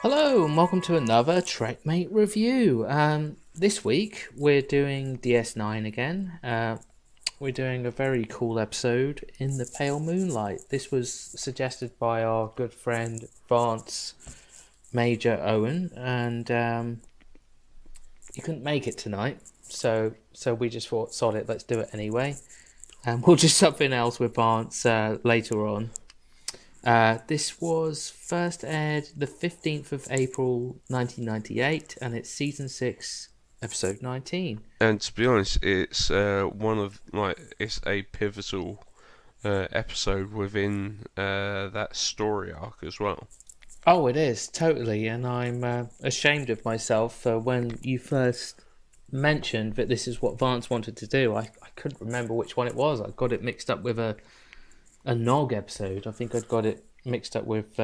Hello and welcome to another Trekmate review. This week we're doing DS9 again. We're doing a very cool episode in the Pale Moonlight. This was suggested by our good friend Vance Major Owen, and he couldn't make it tonight, so we just thought, sod it, let's do it anyway. And we'll do something else with Vance later on. This was first aired the 15th of April 1998, and it's season 6, episode 19. And to be honest, it's it's a pivotal episode within that story arc as well. Oh, it is, totally, and I'm ashamed of myself for when you first mentioned that this is what Vance wanted to do. I couldn't remember which one it was. I got it mixed up with a Nog episode. I think I'd got it mixed up with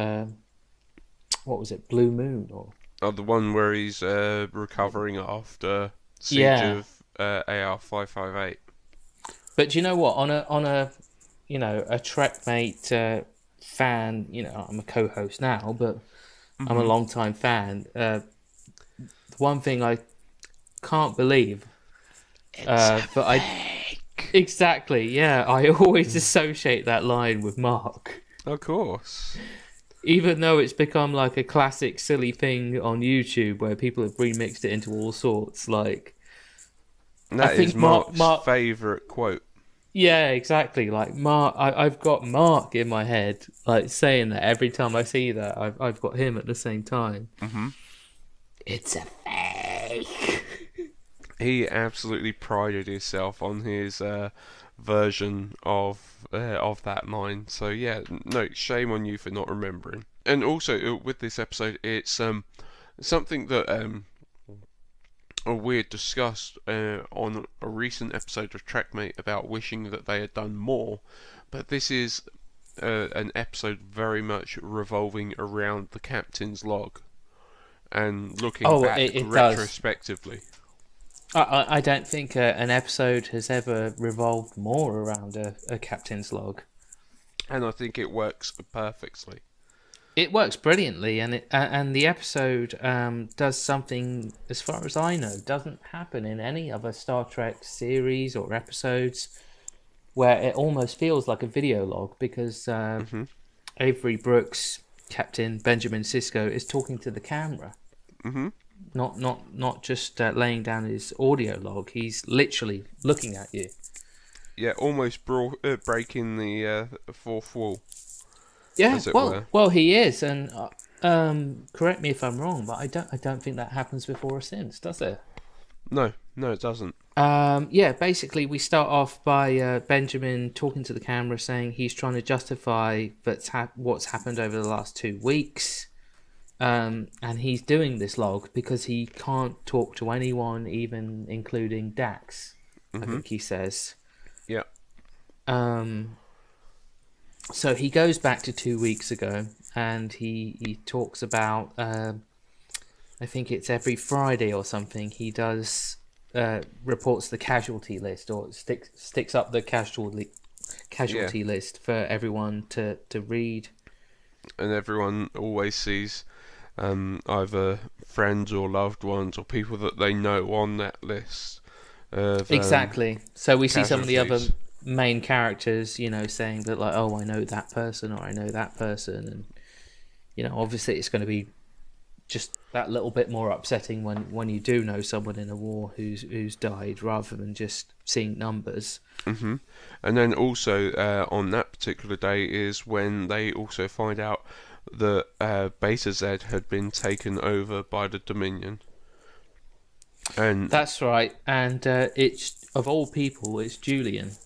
what was it, Blue Moon or The one where he's recovering after siege of AR-558. But you know what? On a a Trekmate fan, I'm a co-host now, but I'm a long-time fan. The one thing I can't believe, exactly, yeah, I always associate that line with Mark. Of course. Even though it's become like a classic silly thing on YouTube where people have remixed it into all sorts, like... That is Mark's favourite quote. Yeah, exactly. Like, Mark, I've got Mark in my head, like, saying that every time I see that. I've got him at the same time. Mm-hmm. It's a fake. He absolutely prided himself on his version of that line. So yeah, no, shame on you for not remembering. And also with this episode, it's something that we had discussed on a recent episode of Trekmate about wishing that they had done more. But this is an episode very much revolving around the captain's log and looking back it retrospectively. Does. I don't think an episode has ever revolved more around a captain's log. And I think it works perfectly. It works brilliantly, and the episode does something, as far as I know, doesn't happen in any other Star Trek series or episodes, where it almost feels like a video log, because Avery Brooks, Captain Benjamin Sisko, is talking to the camera. Mm-hmm. Not just laying down his audio log. He's literally looking at you. Yeah, almost breaking the fourth wall. Yeah, well, he is, and correct me if I'm wrong, but I don't think that happens before or since, does it? No, it doesn't. Yeah, basically we start off by Benjamin talking to the camera, saying he's trying to justify what's happened over the last 2 weeks. And he's doing this log because he can't talk to anyone, even including Dax. I think he says. Yeah. So he goes back to 2 weeks ago, and he talks about. I think it's every Friday or something. He does reports the casualty list, or sticks up the casualty list for everyone to read. And everyone always sees either friends or loved ones or people that they know on that list. Exactly. So we see some of the other casualties. main characters, saying that, like, oh, I know that person, or I know that person, and obviously it's going to be just that little bit more upsetting when you do know someone in a war who's died, rather than just seeing numbers. Mm-hmm. And then also on that particular day is when they also find out that Beta Z had been taken over by the Dominion. And that's right, and it's, of all people, it's Julian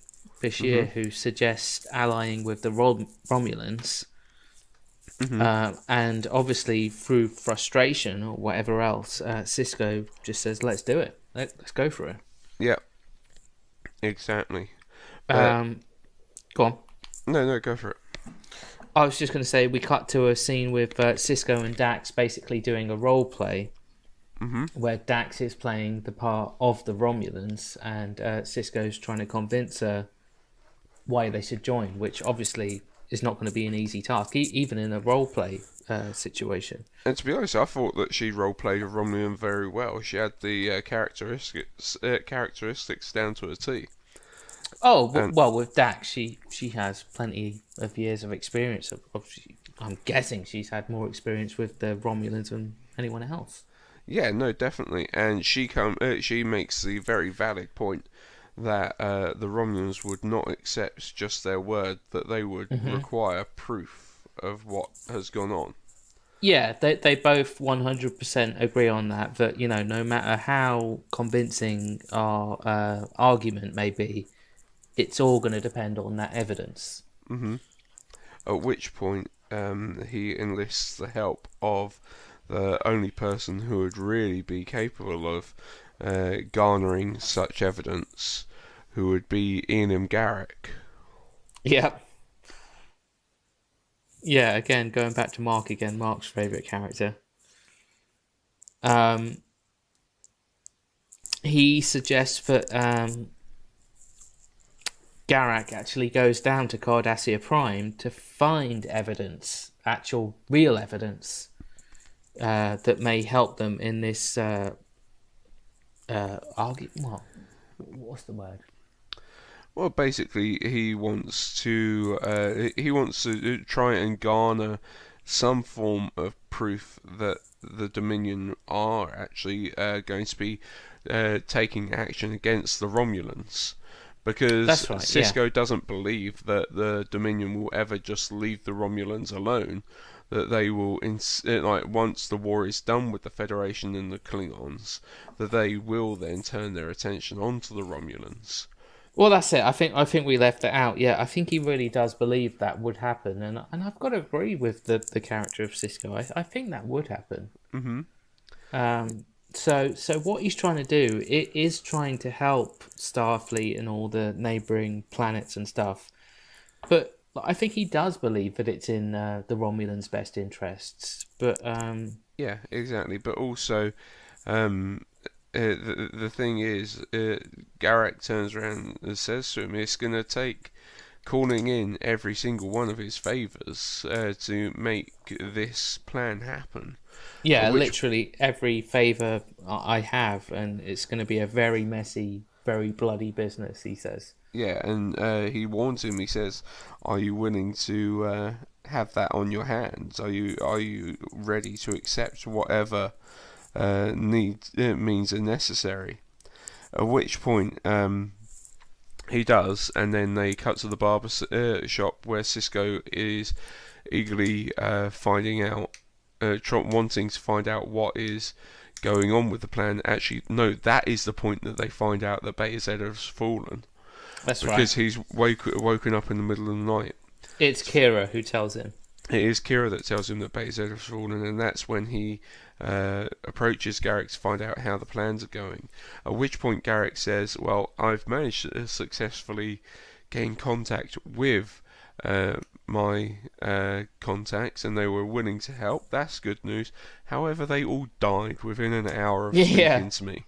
Bashir who suggests allying with the Romulans. And obviously through frustration or whatever else, Sisko just says, let's do it, let's go for it. Yeah, exactly. Go on. No, go for it. I was just going to say, we cut to a scene with Sisko and Dax basically doing a role play, where Dax is playing the part of the Romulans, and Sisko's trying to convince her why they should join, which obviously is not going to be an easy task, even in a role play situation. And to be honest, I thought that she role played a Romulan very well. She had the characteristics down to a T. Oh And well, with Dax, she has plenty of years of experience. I'm guessing she's had more experience with the Romulans than anyone else. yeah, no, definitely. And she makes the very valid point that the Romulans would not accept just their word; that they would require proof of what has gone on. Yeah, they both 100% agree on that. That no matter how convincing our argument may be, it's all going to depend on that evidence. At which point, he enlists the help of the only person who would really be capable of garnering such evidence, who would be Ian Garak. Yep. Yeah, again, going back to Mark again, Mark's favourite character. He suggests that Garak actually goes down to Cardassia Prime to find evidence, actual real evidence, that may help them in this well, what's the word? Well, basically, he wants to try and garner some form of proof that the Dominion are actually going to be taking action against the Romulans, because That's right, Sisko doesn't believe that the Dominion will ever just leave the Romulans alone. That they will, like once the war is done with the Federation and the Klingons, that they will then turn their attention onto the Romulans. Well, that's it. I think we left it out. Yeah, I think he really does believe that would happen, and I've got to agree with the character of Sisko. I think that would happen. So what he's trying to do, it is trying to help Starfleet and all the neighboring planets and stuff, but I think he does believe that it's in the Romulans' best interests. But Yeah, exactly. But also, the thing is, Garak turns around and says to him, it's going to take calling in every single one of his favours to make this plan happen. yeah, literally every favour I have, and it's going to be a very messy, very bloody business, he says. Yeah, and he warns him. He says, "Are you willing to have that on your hands? Are you ready to accept whatever means are necessary?" At which point, he does, and then they cut to the barber shop where Sisko is eagerly finding out, wanting to find out what is going on with the plan. Actually, no, that is the point that they find out that Beta Zed has fallen. That's right. Because he's woken up in the middle of the night. It's Kira who tells him. It is Kira that tells him that Beta Zed has fallen, and that's when he approaches Garak to find out how the plans are going. At which point Garak says, "Well, I've managed to successfully gain contact with my contacts, and they were willing to help. That's good news. However, they all died within an hour of speaking to me."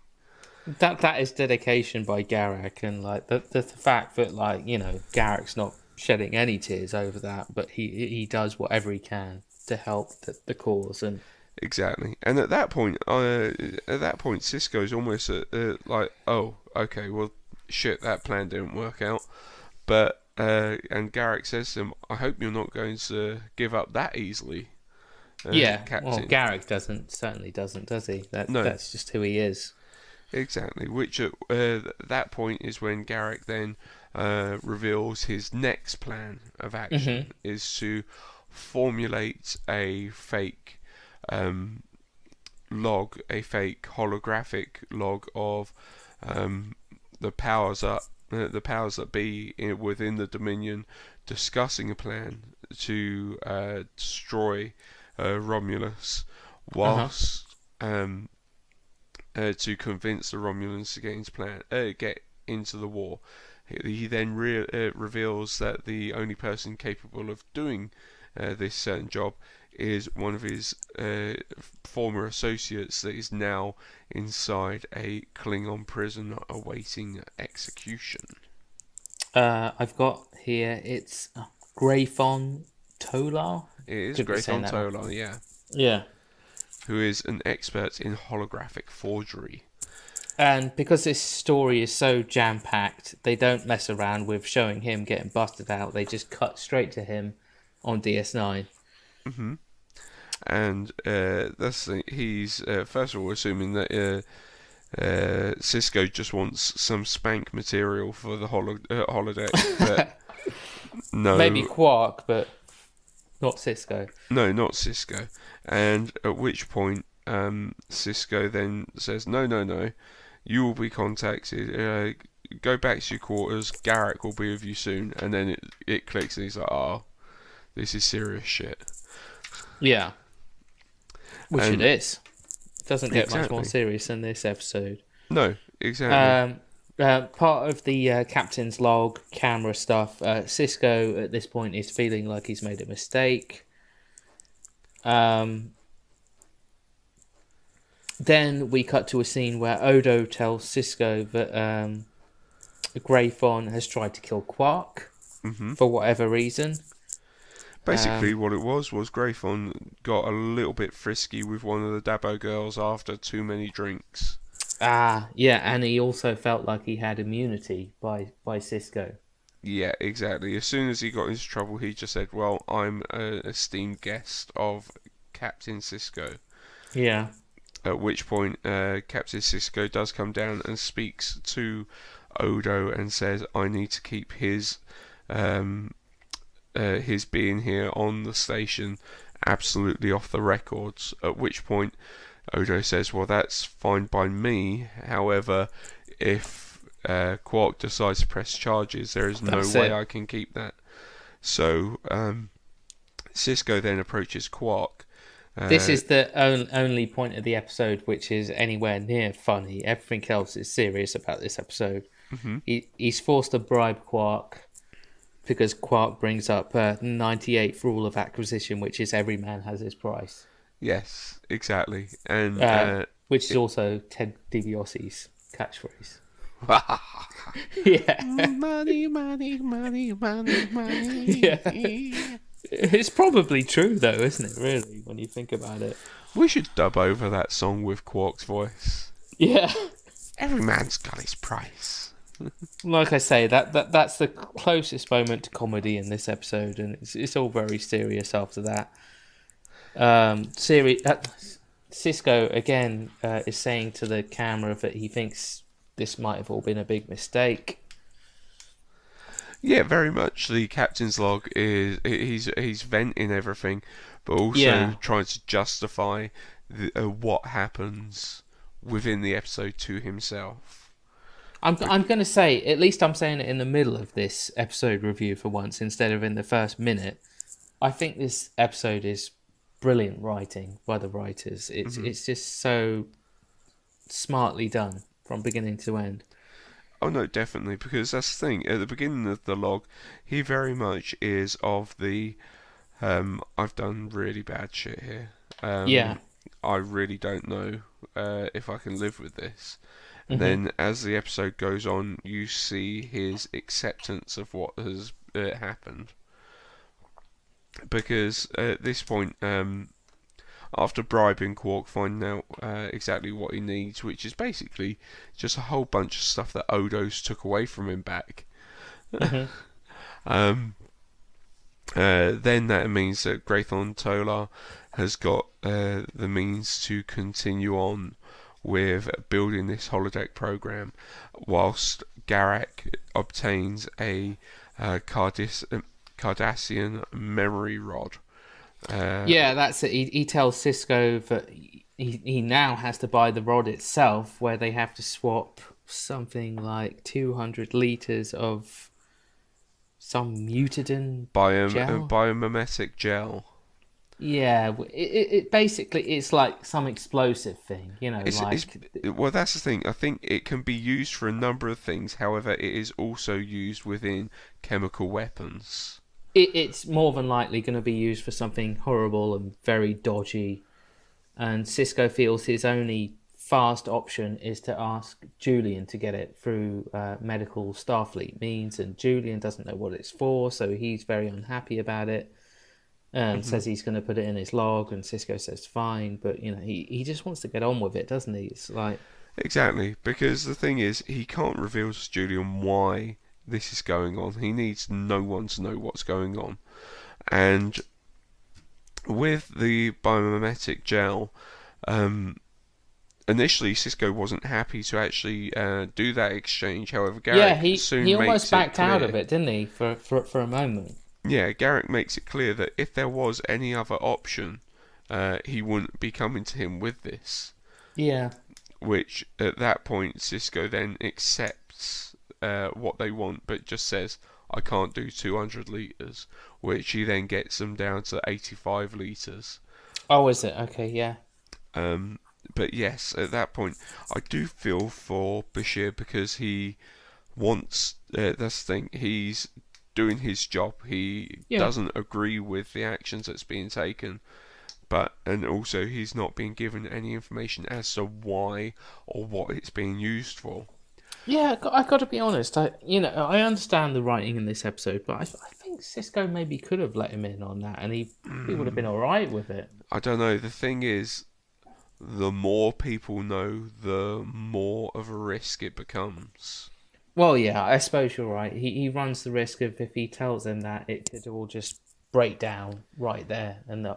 That is dedication by Garak, and like the fact that Garak's not shedding any tears over that, but he does whatever he can to help the cause. And exactly. And at that point, Sisko's almost like, "Oh, okay, well, shit, that plan didn't work out." But and Garak says to him, "I hope you're not going to give up that easily." Captain. Well, Garak certainly doesn't, does he? No. That's just who he is. Exactly. Which at that point is when Garak then reveals his next plan of action is to formulate a fake log, a fake holographic log of the powers that be within the Dominion, discussing a plan to destroy Romulus, whilst to convince the Romulans to get into the war. He then reveals that the only person capable of doing this certain job is one of his former associates that is now inside a Klingon prison awaiting execution. I've got here, it's Grayfon Tolar. It is Could be saying Graython that Tolar, wrong. yeah, Yeah. who is an expert in holographic forgery. And because this story is so jam-packed, they don't mess around with showing him getting busted out. They just cut straight to him on DS9. Hmm. And that's the thing. He's first of all assuming that Sisko just wants some spank material for the holodeck, but Maybe no, Quark, but not Sisko. no, not Sisko. And at which point, Sisko then says, "No, no, no, you will be contacted. Go back to your quarters. Garak will be with you soon." And then it clicks, and he's like, "Oh, this is serious shit." Yeah. Which it And is. It doesn't get much more exactly. serious than this episode. No, exactly. Part of the captain's log camera stuff, Sisko at this point is feeling like he's made a mistake. Then we cut to a scene where Odo tells Sisko that Grayfon has tried to kill Quark Hmm. for whatever reason. Basically, what it was Graython got a little bit frisky with one of the Dabo girls after too many drinks. Yeah, and he also felt like he had immunity by Sisko. Yeah, exactly. As soon as he got into trouble, he just said, "Well, I'm an esteemed guest of Captain Sisko." Yeah. At which point, Captain Sisko does come down and speaks to Odo and says, "I need to keep his being here on the station absolutely off the records." At which point, Odo says, "Well, that's fine by me. However, if Quark decides to press charges, there is no way I can keep that." So Sisko then approaches Quark. This is the only point of the episode which is anywhere near funny. Everything else is serious about this episode. Mm-hmm. He's forced to bribe Quark because Quark brings up 98th rule of acquisition, which is every man has his price. Yes, exactly. And which is also Ted DiBiase's catchphrase. Yeah. Money, money, money, money, money. Yeah. It's probably true, though, isn't it, really, when you think about it? We should dub over that song with Quark's voice. Yeah. Every man's got his price. Like I say, that's the closest moment to comedy in this episode, and it's all very serious after that. Sisko, again, is saying to the camera that he thinks this might have all been a big mistake. Yeah, very much. The captain's log is he's venting everything, but also trying to justify what happens within the episode to himself. I'm going to say, at least I'm saying it in the middle of this episode review for once instead of in the first minute. I think this episode is brilliant writing by the writers. It's just so smartly done from beginning to end. Oh no, definitely, because that's the thing. At the beginning of the log, he very much is of the I've done really bad shit here. I really don't know if I can live with this. And then as the episode goes on, you see his acceptance of what has happened. Because at this point, after bribing Quark, finding out exactly what he needs, which is basically just a whole bunch of stuff that Odo's took away from him back. Then that means that Graython Tolar has got the means to continue on with building this holodeck program, whilst Garak obtains a Cardassian memory rod. That's it. He tells Sisko that he now has to buy the rod itself, where they have to swap something like 200 litres of some mutadin gel? Biomimetic gel. Yeah, it basically it's like some explosive thing, you know. Well, that's the thing. I think it can be used for a number of things. However, it is also used within chemical weapons. It's more than likely going to be used for something horrible and very dodgy. And Sisko feels his only fast option is to ask Julian to get it through medical Starfleet means, and Julian doesn't know what it's for, so he's very unhappy about it and says he's going to put it in his log, and Sisko says fine, but he just wants to get on with it, doesn't he? It's like... Exactly, because the thing is, he can't reveal to Julian why this is going on. He needs no one to know what's going on. And with the biomimetic gel, initially Sisko wasn't happy to actually do that exchange. However, Garak soon he makes almost backed it clear, out of it, didn't he, for a moment? Yeah, Garak makes it clear that if there was any other option, he wouldn't be coming to him with this. Yeah. Which, at that point, Sisko then accepts what they want, but just says, I can't do 200 litres, which he then gets them down to 85 litres. Oh, is it? Okay, yeah. But yes, at that point, I do feel for Bashir, because he wants, that's the thing, he's doing his job. He doesn't agree with the actions that's being taken, and also he's not being given any information as to why or what it's being used for. Yeah, I got to be honest. I understand the writing in this episode, but I think Sisko maybe could have let him in on that, and he would have been all right with it. I don't know. The thing is, the more people know, the more of a risk it becomes. Well, yeah, I suppose you're right. He runs the risk of, if he tells them that, it could all just break down right there, and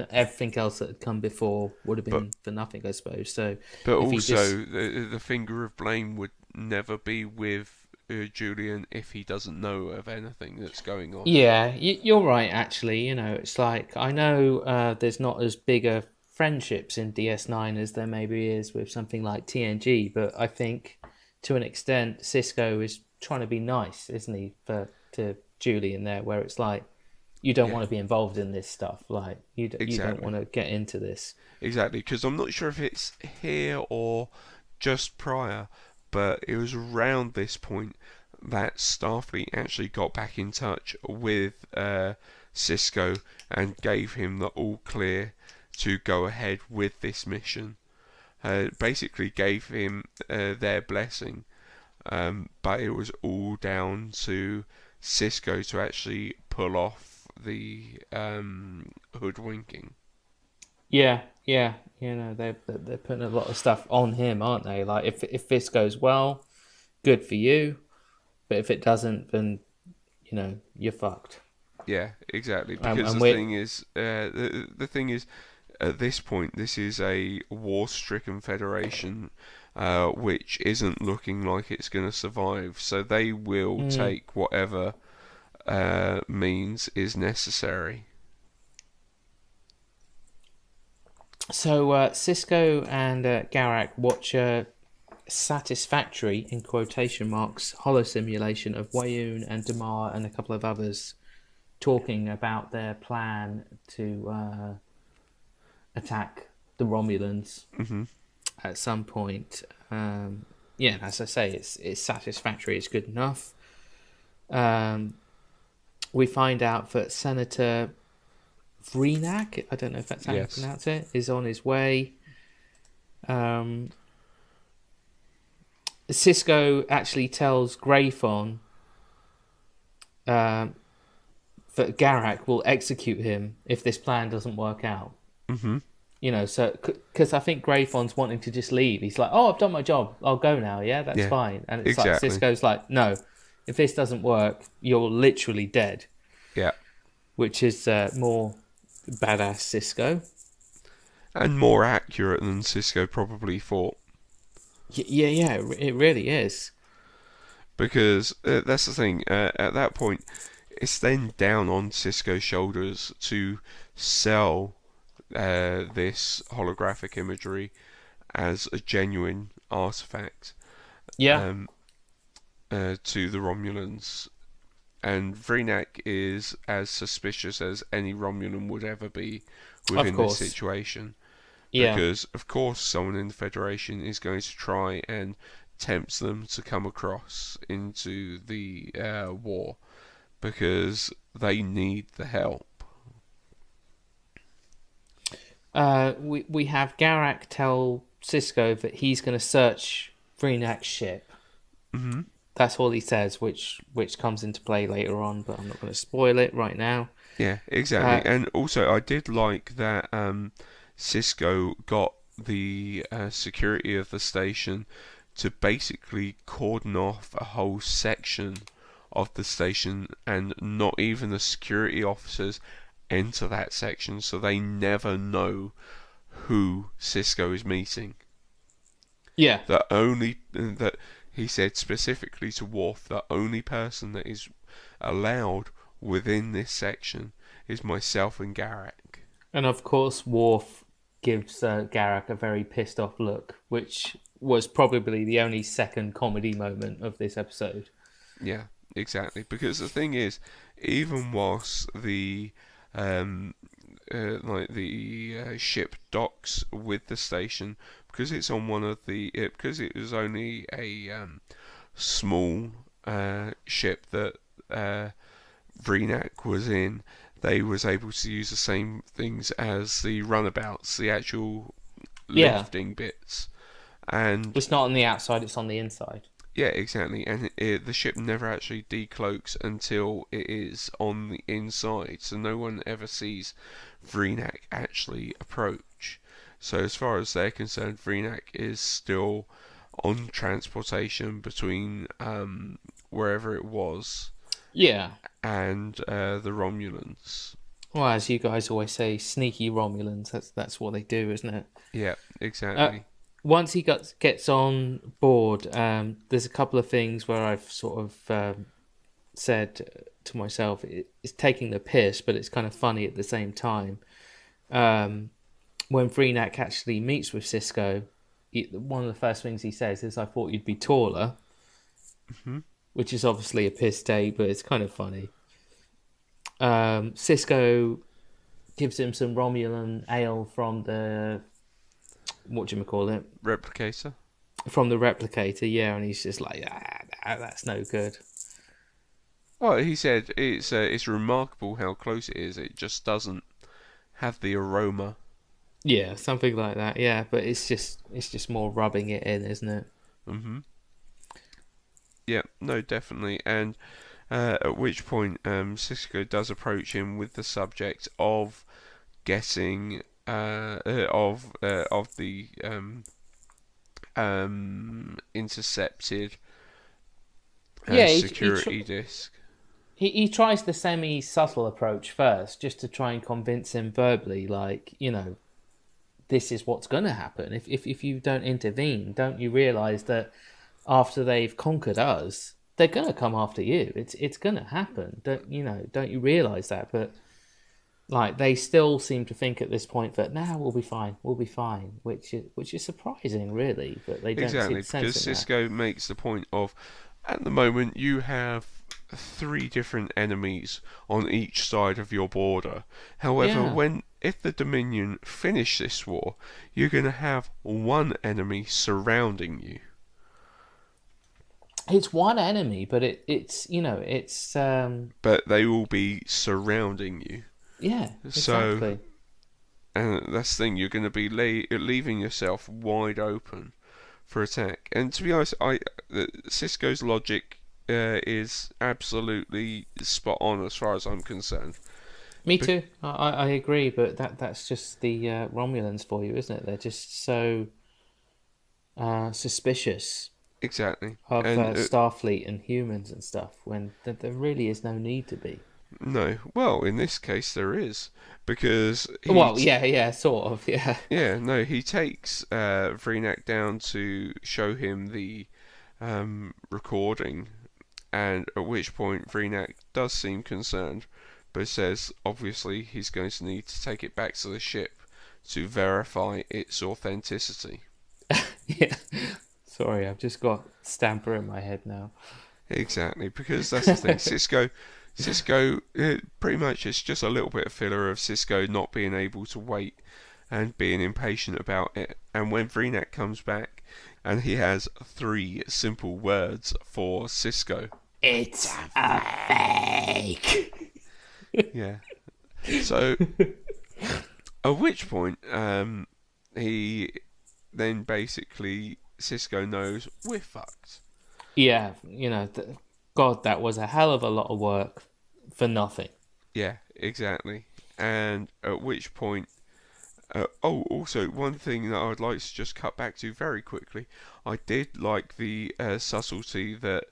everything else that had come before would have been for nothing, I suppose. So, but also, the finger of blame would never be with Julian if he doesn't know of anything that's going on. Yeah, you're right. Actually, it's like, I know there's not as big a friendships in DS9 as there maybe is with something like TNG, but I think, to an extent, Sisko is trying to be nice, isn't he, to Julian there, where it's like, you don't want to be involved in this stuff, like you don't want to get into this. Exactly, because I'm not sure if it's here or just prior, but it was around this point that Starfleet actually got back in touch with Sisko and gave him the all clear to go ahead with this mission. Basically gave him their blessing, but it was all down to Sisko to actually pull off the hoodwinking. Yeah, they're putting a lot of stuff on him, aren't they? Like, if this goes well, good for you, but if it doesn't, then you're fucked. Yeah, exactly. Because the thing is, at this point, this is a war-stricken Federation, which isn't looking like it's going to survive. So they will take whatever means is necessary. So Sisko and Garak watch a satisfactory, in quotation marks, holo simulation of Wayoon and Damar and a couple of others talking about their plan to attack the Romulans at some point. As I say, it's satisfactory. It's good enough. We find out that Senator Vreenak, I don't know if that's how you pronounce it, is on his way. Sisko actually tells Grayfon that Garak will execute him if this plan doesn't work out. So because I think Grayfon's wanting to just leave. He's like, "Oh, I've done my job. I'll go now. Yeah, that's fine." And it's like Sisko's like, "No, if this doesn't work, you're literally dead." Yeah, which is more badass Sisko, and more accurate than Sisko probably thought. Yeah, it really is. Because that's the thing. At that point, it's then down on Sisko's shoulders to sell this holographic imagery as a genuine artifact. To the Romulans. And Vreenak is as suspicious as any Romulan would ever be within this situation. Because, of course, someone in the Federation is going to try and tempt them to come across into the war. Because they need the help. We have Garak tell Sisko that he's going to search Vreenak's ship. Mm-hmm. That's all he says, which comes into play later on, but I'm not going to spoil it right now. Yeah, exactly. And also, I did like that Sisko got the security of the station to basically cordon off a whole section of the station, and not even the security officers enter that section, so they never know who Sisko is meeting. Yeah. That he said specifically to Worf, the only person that is allowed within this section is myself and Garak. And of course, Worf gives Garak a very pissed off look, which was probably the only second comedy moment of this episode. Yeah, exactly. Because the thing is, even whilst the ship docks with the station, because it's on one of the because it was only a small ship that Vreenak was in, they was able to use the same things as the runabouts, the actual lifting bits, and it's not on the outside; it's on the inside. Yeah, exactly, and the ship never actually decloaks until it is on the inside, so no one ever sees Vreenak actually approach. So as far as they're concerned, Vreenak is still on transportation between wherever it was, and the Romulans. Well, as you guys always say, sneaky Romulans. That's what they do, isn't it? Yeah, exactly. Once he gets on board, there's a couple of things where I've sort of said to myself, it's taking the piss, but it's kind of funny at the same time. When Vreenak actually meets with Sisko, one of the first things he says is, "I thought you'd be taller," which is obviously a piss take, but it's kind of funny. Sisko gives him some Romulan ale from the replicator. From the replicator, yeah, and he's just like, that's no good. Well, he said it's remarkable how close it is. It just doesn't have the aroma. Yeah, something like that. Yeah, but it's just more rubbing it in, isn't it? Mhm. Yeah, no, definitely. And at which point, Sisko does approach him with the subject of getting of the intercepted security disk. He tries the semi-subtle approach first, just to try and convince him verbally, like, this is what's going to happen. If you don't intervene, don't you realise that after they've conquered us, they're going to come after you? It's going to happen. Don't you realise that? But like, they still seem to think at this point that we'll be fine, which is surprising, really. But they don't exactly see the because sense in Sisko makes the point of, at the moment you have 3 different enemies on each side of your border. However, if the Dominion finish this war, you're going to have one enemy surrounding you. It's one enemy, but it's. But they will be surrounding you. Yeah, exactly. So, and that's the thing, you're going to be leaving yourself wide open for attack. And to be honest, Sisko's logic is absolutely spot on as far as I'm concerned. Me too. I agree, but that's just the Romulans for you, isn't it? They're just so suspicious. Exactly. Of Starfleet and humans and stuff, when there really is no need to be. No. Well, in this case there is, because sort of, yeah. Yeah, no, he takes Vreenak down to show him the recording, and at which point Vreenak does seem concerned, but says obviously he's going to need to take it back to the ship to verify its authenticity. Yeah. Sorry, I've just got Stamper in my head now. Exactly, because that's the thing. Sisko, pretty much it's just a little bit of filler of Sisko not being able to wait and being impatient about it. And when Vreenak comes back, and he has 3 simple words for Sisko. It's a fake. Yeah. So, at which point, he then basically Sisko knows we're fucked. Yeah, God, that was a hell of a lot of work for nothing. Yeah, exactly. And at which point, also one thing that I would like to just cut back to very quickly. I did like the subtlety that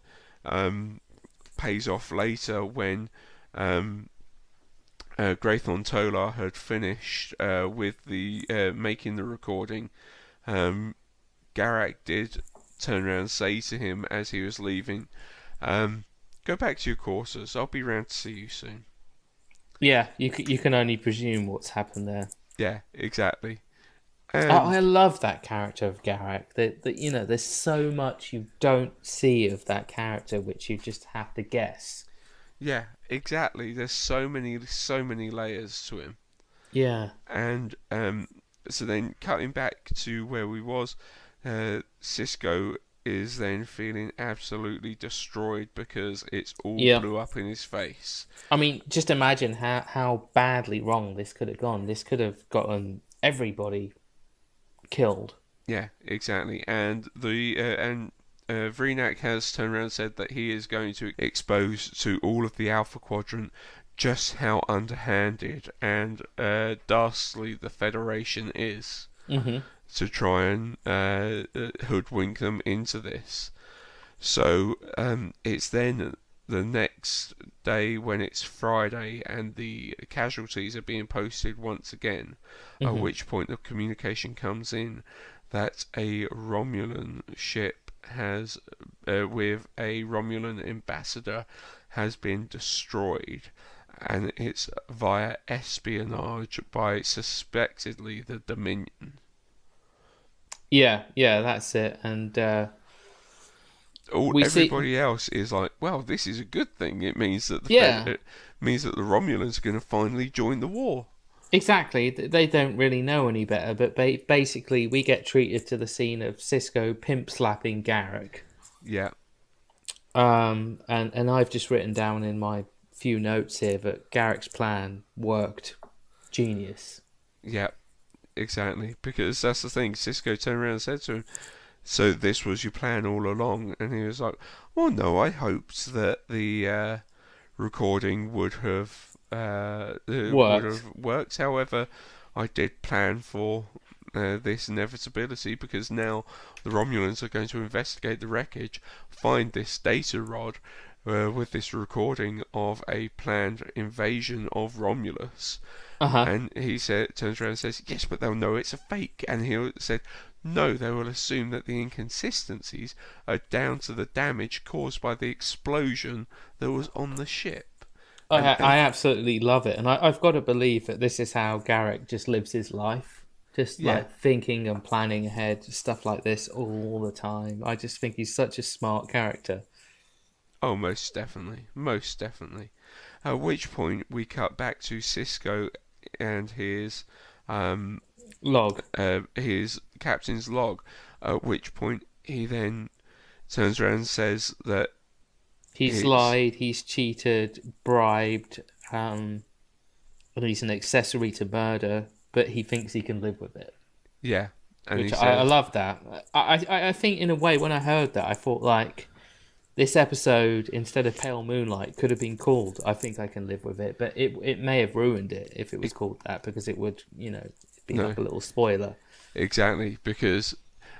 pays off later when Grathon Tolar had finished with the making the recording. Garak did turn around and say to him as he was leaving, "Go back to your quarters. I'll be round to see you soon." Yeah, you can only presume what's happened there. Yeah, exactly. I love that character of Garak. That there's so much you don't see of that character, which you just have to guess. Yeah, exactly. There's so many layers to him. Yeah. And so then cutting back to where we was, Sisko is then feeling absolutely destroyed because it's all blew up in his face. I mean, just imagine how badly wrong this could have gone. This could have gotten everybody killed. Yeah, exactly. And Vreenak has turned around and said that he is going to expose to all of the Alpha Quadrant just how underhanded and dastardly the Federation is to try and hoodwink them into this. So it's then the next day when it's Friday and the casualties are being posted once again, at which point the communication comes in that a Romulan ship has, with a Romulan ambassador, has been destroyed, and it's via espionage by suspectedly the Dominion. Yeah, that's it. And everybody else is like, well, this is a good thing. It means that the Romulans are going to finally join the war. Exactly. They don't really know any better, but basically we get treated to the scene of Sisko pimp slapping Garak. Yeah. And I've just written down in my few notes here that Garak's plan worked. Genius. Yeah, exactly. Because that's the thing. Sisko turned around and said to him, "So this was your plan all along?" And he was like, "Well, no, I hoped that the recording would have worked. However, I did plan for this inevitability because now the Romulans are going to investigate the wreckage, find this data rod with this recording of a planned invasion of Romulus." And he turns around and says, "Yes, but they'll know it's a fake." And he said, "No, they will assume that the inconsistencies are down to the damage caused by the explosion that was on the ship." I absolutely love it, and I've got to believe that this is how Garak just lives his life, just like thinking and planning ahead, stuff like this all the time. I just think he's such a smart character. Oh, most definitely, most definitely. At which point we cut back to Sisko and his log, his captain's log. At which point he then turns around and says that he's lied, he's cheated, bribed, and he's an accessory to murder, but he thinks he can live with it. Yeah, and I love that. I think in a way when I heard that, I thought like this episode instead of Pale Moonlight could have been called "I Think I Can Live with It," but it may have ruined it if it was called that because it would be like a little spoiler. Exactly, because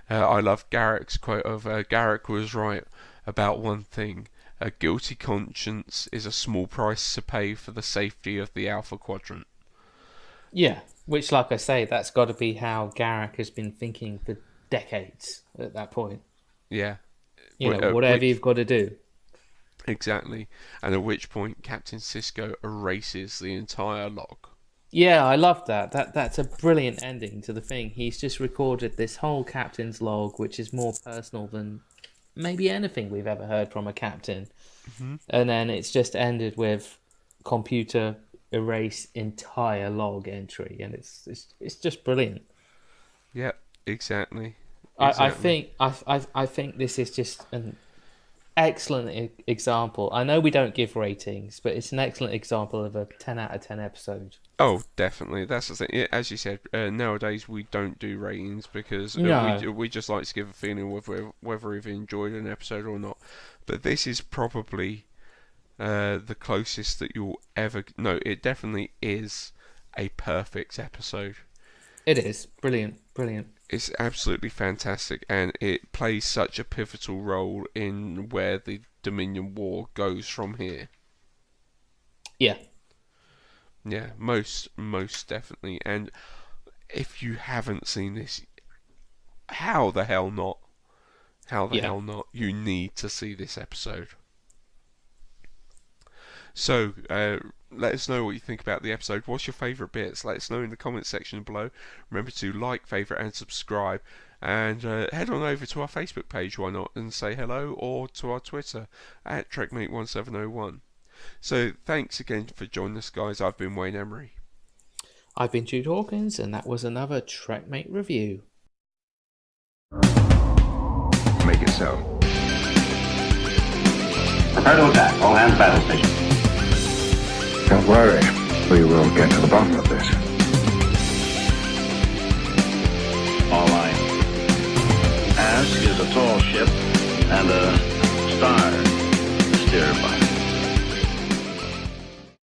I love Garak's quote of Garak was right about one thing. A guilty conscience is a small price to pay for the safety of the Alpha Quadrant. Yeah, which, like I say, that's got to be how Garak has been thinking for decades at that point. Yeah. Whatever you've got to do. Exactly. And at which point Captain Sisko erases the entire log. Yeah, I love that. That's a brilliant ending to the thing. He's just recorded this whole captain's log, which is more personal than maybe anything we've ever heard from a captain. And then it's just ended with computer erase entire log entry, and it's just brilliant. Yep, exactly. I think this is just an excellent example. I know we don't give ratings, but it's an excellent example of a 10 out of 10 episode. Oh, definitely. That's the thing. As you said, nowadays we don't do ratings because No. we just like to give a feeling whether we've enjoyed an episode or not. But this is probably the closest that you'll ever... No, it definitely is a perfect episode. It is. Brilliant. Brilliant. It's absolutely fantastic, and it plays such a pivotal role in where the Dominion War goes from here. Yeah. Yeah, most definitely. And if you haven't seen this, how the hell not? How the hell not? You need to see this episode. So, let us know what you think about the episode. What's your favourite bits? Let us know in the comments section below. Remember to like, favourite and subscribe. And head on over to our Facebook page, why not, and say hello, or to our Twitter, at TrekMate1701. So, thanks again for joining us, guys. I've been Wayne Emery. I've been Jude Hawkins, and that was another TrekMate review. Make it so. Prepare to attack. All hands battle station. Don't worry, we will get to the bottom of this. All right. Ask is a tall ship and a